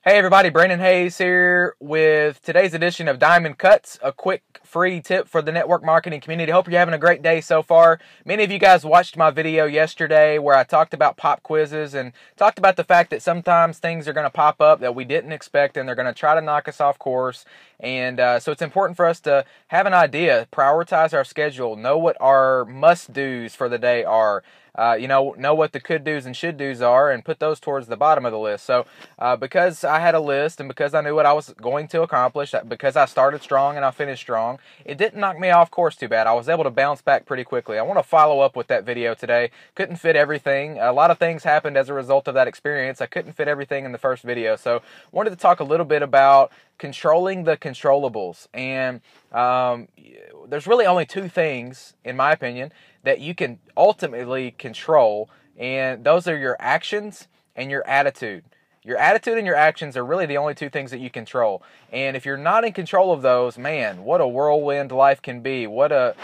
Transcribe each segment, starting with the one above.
Hey everybody, Brandon Hayes here with today's edition of Diamond Cuts, a quick free tip for the network marketing community. Hope you're having a great day so far. Many of you guys watched my video yesterday where I talked about pop quizzes and talked about the fact that sometimes things are going to pop up that we didn't expect and they're going to try to knock us off course. And so it's important for us to have an idea, prioritize our schedule, know what our must-dos for the day are. Know what the could-dos and should-dos are and put those towards the bottom of the list. So because I had a list and because I knew what I was going to accomplish, because I started strong and I finished strong, it didn't knock me off course too bad. I was able to bounce back pretty quickly. I want to follow up with that video today. Couldn't fit everything. A lot of things happened as a result of that experience. I couldn't fit everything in the first video. So wanted to talk a little bit about controlling the controllables. And there's really only two things, in my opinion, that you can ultimately control, and those are your actions and your attitude. Your attitude and your actions are really the only two things that you control. And if you're not in control of those, man, what a whirlwind life can be. What a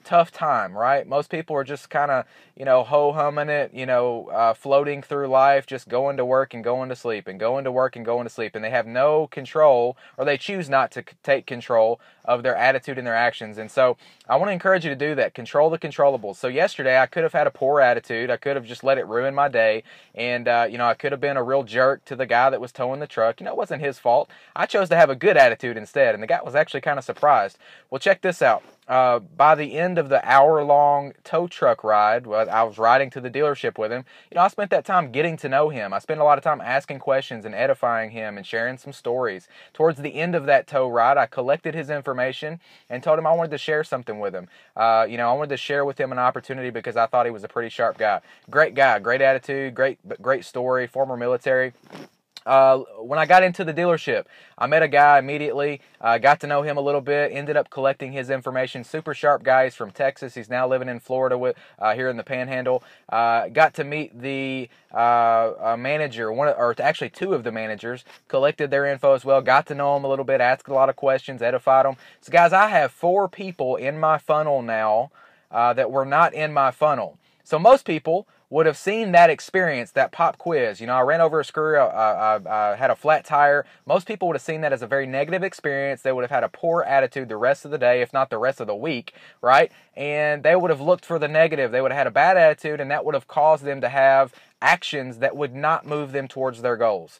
tough time, right? Most people are just kind of, ho-humming it, floating through life, just going to work and going to sleep and going to work and going to sleep. And they have no control, or they choose not to take control of their attitude and their actions. And so I want to encourage you to do that. Control the controllables. So yesterday I could have had a poor attitude. I could have just let it ruin my day. And, I could have been a real jerk to the guy that was towing the truck. It wasn't his fault. I chose to have a good attitude instead. And the guy was actually kind of surprised. Well, check this out. By the end of the hour-long tow truck ride, I was riding to the dealership with him, I spent that time getting to know him. I spent a lot of time asking questions and edifying him and sharing some stories. Towards the end of that tow ride, I collected his information and told him I wanted to share something with him. I wanted to share with him an opportunity because I thought he was a pretty sharp guy, great attitude, great story, former military. When I got into the dealership, I met a guy immediately, got to know him a little bit, ended up collecting his information. Super sharp guy. He's from Texas. He's now living in Florida here in the Panhandle. Got to meet the manager, actually two of the managers, collected their info as well, got to know him a little bit, asked a lot of questions, edified them. So guys, I have 4 people in my funnel now that were not in my funnel. So most people would have seen that experience, that pop quiz. I ran over a screw, I had a flat tire. Most people would have seen that as a very negative experience. They would have had a poor attitude the rest of the day, if not the rest of the week, right? And they would have looked for the negative. They would have had a bad attitude, and that would have caused them to have actions that would not move them towards their goals.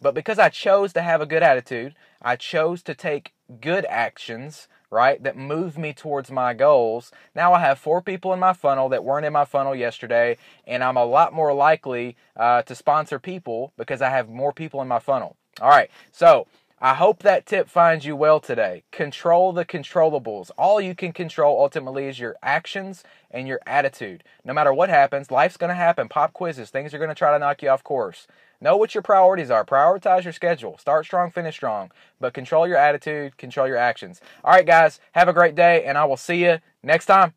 But because I chose to have a good attitude, I chose to take good actions, right, that move me towards my goals. Now I have 4 people in my funnel that weren't in my funnel yesterday, and I'm a lot more likely to sponsor people because I have more people in my funnel. All right, so I hope that tip finds you well today. Control the controllables. All you can control ultimately is your actions and your attitude. No matter what happens, life's going to happen. Pop quizzes, things are going to try to knock you off course. Know what your priorities are. Prioritize your schedule. Start strong, finish strong. But control your attitude, control your actions. All right, guys, have a great day, and I will see you next time.